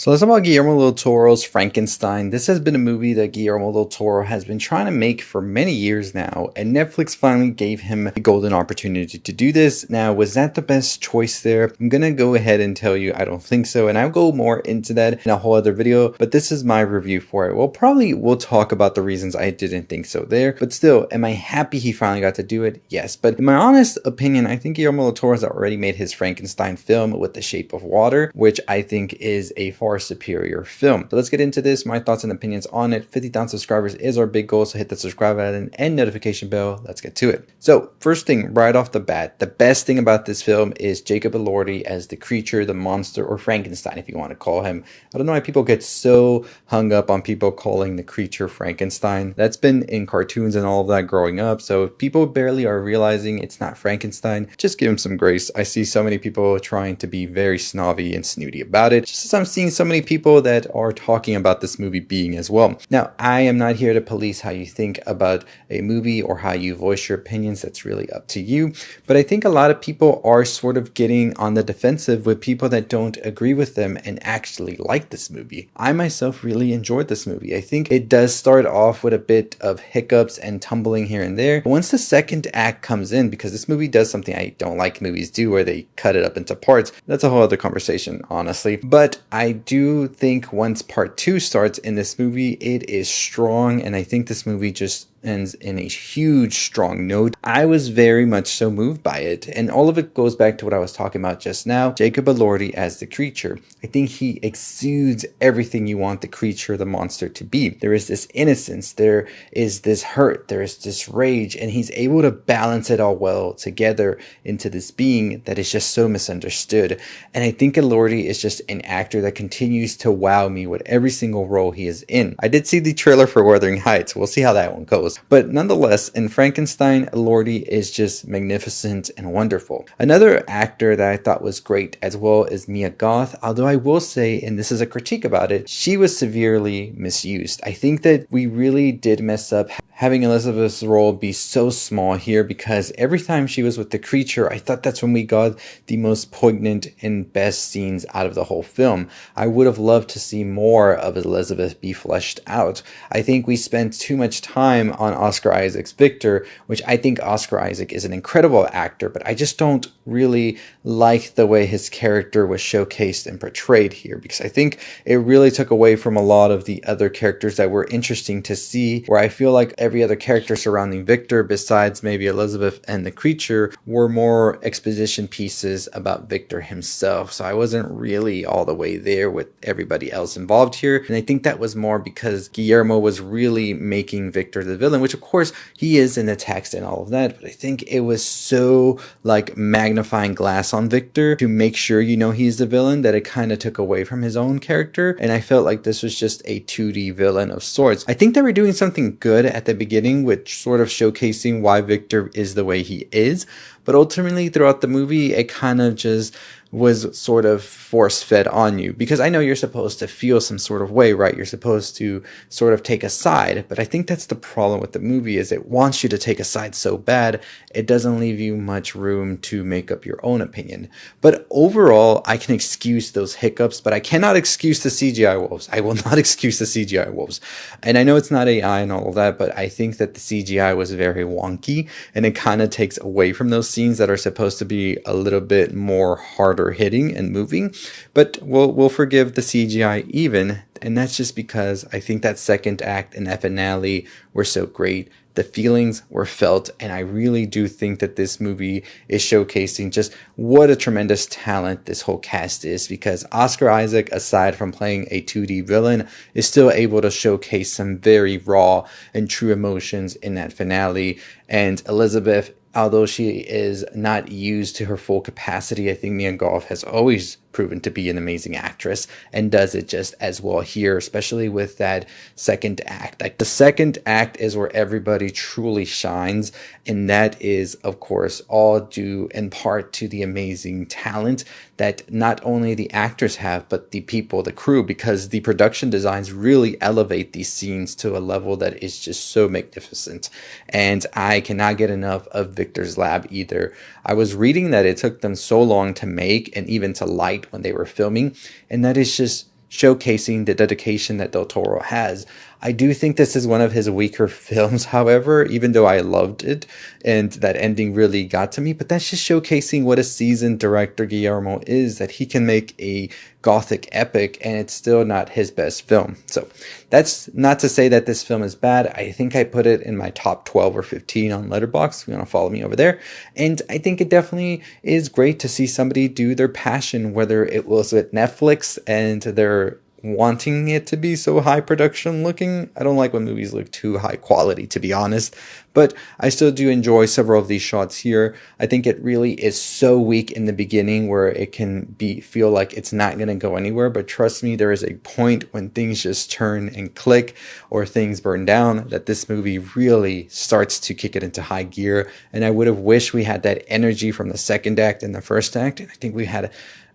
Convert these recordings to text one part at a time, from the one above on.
So let's talk about Guillermo del Toro's Frankenstein. This has been a movie that Guillermo del Toro has been trying to make for many years now, and Netflix finally gave him the golden opportunity to do this. Now, was that the best choice there? I'm gonna go ahead and tell you I don't think so, and I'll go more into that in a whole other video, but this is my review for it. We'll talk about the reasons I didn't think so there, but still, am I happy he finally got to do it? Yes, but in my honest opinion, I think Guillermo del Toro has already made his Frankenstein film with The Shape of Water, which I think is a far superior film. So let's get into this, my thoughts and opinions on it. 50,000 subscribers is our big goal, so hit the subscribe button and notification bell. Let's get to it. So first thing right off the bat, the best thing about this film is Jacob Elordi as the creature, the monster, or Frankenstein if you want to call him. I don't know why people get so hung up on people calling the creature Frankenstein. That's been in cartoons and all of that growing up, so people barely are realizing it's not Frankenstein. Just give him some grace. I see so many people trying to be very snobby and snooty about it, just as I'm seeing so many people that are talking about this movie being as well. Now, I am not here to police how you think about a movie or how you voice your opinions. That's really up to you. But I think a lot of people are sort of getting on the defensive with people that don't agree with them and actually like this movie. I myself really enjoyed this movie. I think it does start off with a bit of hiccups and tumbling here and there. But once the second act comes in, because this movie does something I don't like movies do where they cut it up into parts. That's a whole other conversation, honestly. But I do think once part 2 starts in this movie, it is strong, and I think this movie just ends in a huge strong note. I was very much so moved by it, and all of it goes back to what I was talking about just now, Jacob Elordi as the creature. I think he exudes everything you want the creature, the monster to be. There is this innocence, there is this hurt, there is this rage, and he's able to balance it all well together into this being that is just so misunderstood. And I think Elordi is just an actor that continues to wow me with every single role he is in. I did see the trailer for Wuthering Heights. We'll see how that one goes. But nonetheless, in Frankenstein, Elordi is just magnificent and wonderful. Another actor that I thought was great as well is Mia Goth, although I will say, and this is a critique about it, she was severely misused. I think that we really did mess up having Elizabeth's role be so small here, because every time she was with the creature, I thought that's when we got the most poignant and best scenes out of the whole film. I would have loved to see more of Elizabeth be fleshed out. I think we spent too much time on Oscar Isaac's Victor, which I think Oscar Isaac is an incredible actor, but I just don't really like the way his character was showcased and portrayed here, because I think it really took away from a lot of the other characters that were interesting to see, where I feel like every other character surrounding Victor, besides maybe Elizabeth and the creature, were more exposition pieces about Victor himself. So I wasn't really all the way there with everybody else involved here. And I think that was more because Guillermo was really making Victor the villain, which of course he is in the text and all of that. But I think it was so like magnifying glass on Victor to make sure you know he's the villain that it kind of took away from his own character. And I felt like this was just a 2D villain of sorts. I think they were doing something good at the beginning with sort of showcasing why Victor is the way he is, but ultimately throughout the movie it kind of just was sort of force fed on you, because I know you're supposed to feel some sort of way, right? You're supposed to sort of take a side, but I think that's the problem with the movie, is it wants you to take a side so bad it doesn't leave you much room to make up your own opinion. But overall, I can excuse those hiccups, but I cannot excuse the CGI wolves. I will not excuse the CGI wolves. And I know it's not AI and all of that, but I think that the CGI was very wonky, and it kind of takes away from those scenes that are supposed to be a little bit more harder hitting and moving. But we'll forgive the CGI even, and that's just because I think that second act and that finale were so great. The feelings were felt, and I really do think that this movie is showcasing just what a tremendous talent this whole cast is, because Oscar Isaac, aside from playing a 2D villain, is still able to showcase some very raw and true emotions in that finale. And Elizabeth, although she is not used to her full capacity, I think Mia Goth has always proven to be an amazing actress and does it just as well here, especially with that second act. Like, the second act is where everybody truly shines, and that is, of course, all due in part to the amazing talent that not only the actors have, but the people, the crew, because the production designs really elevate these scenes to a level that is just so magnificent. And I cannot get enough of Victor's lab either. I was reading that it took them so long to make and even to light when they were filming, and that is just showcasing the dedication that Del Toro has. I do think this is one of his weaker films, however, even though I loved it and that ending really got to me. But that's just showcasing what a seasoned director Guillermo is, that he can make a Gothic epic and it's still not his best film. So that's not to say that this film is bad. I think I put it in my top 12 or 15 on Letterboxd. If you want to follow me over there. And I think it definitely is great to see somebody do their passion, whether it was with Netflix and their wanting it to be so high production looking. I don't like when movies look too high quality, to be honest, but I still do enjoy several of these shots here. I think it really is so weak in the beginning where it can feel like it's not going to go anywhere, but trust me, there is a point when things just turn and click or things burn down that this movie really starts to kick it into high gear. And I would have wished we had that energy from the second act and the first act, and I think we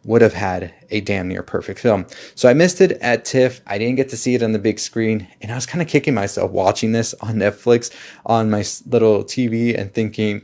would have had a damn near perfect film. So I missed it at TIFF. I didn't get to see it on the big screen, and I was kind of kicking myself watching this on Netflix on my little TV and thinking,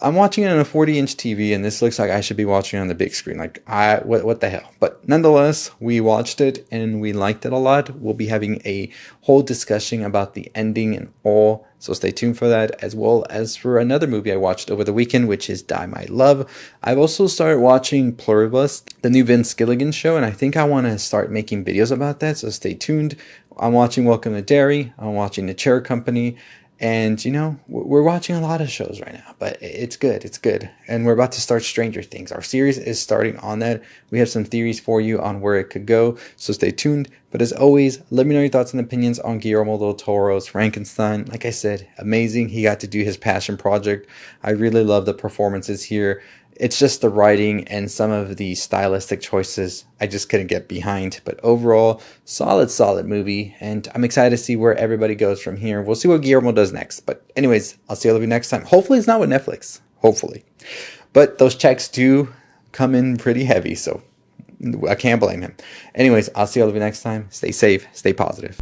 I'm watching it on a 40-inch TV, and this looks like I should be watching it on the big screen. Like, what the hell? But nonetheless, we watched it, and we liked it a lot. We'll be having a whole discussion about the ending and all, so stay tuned for that, as well as for another movie I watched over the weekend, which is Die My Love. I've also started watching Pluribus, the new Vince Gilligan show, and I think I want to start making videos about that, so stay tuned. I'm watching Welcome to Derry. I'm watching The Chair Company. And, you know, we're watching a lot of shows right now, but it's good. It's good. And we're about to start Stranger Things. Our series is starting on that. We have some theories for you on where it could go, so stay tuned. But as always, let me know your thoughts and opinions on Guillermo del Toro's Frankenstein. Like I said, amazing. He got to do his passion project. I really love the performances here. It's just the writing and some of the stylistic choices I just couldn't get behind. But overall, solid movie. And I'm excited to see where everybody goes from here. We'll see what Guillermo does next. But anyways, I'll see all of you next time. Hopefully it's not with Netflix. Hopefully. But those checks do come in pretty heavy, so I can't blame him. Anyways, I'll see all of you next time. Stay safe. Stay positive.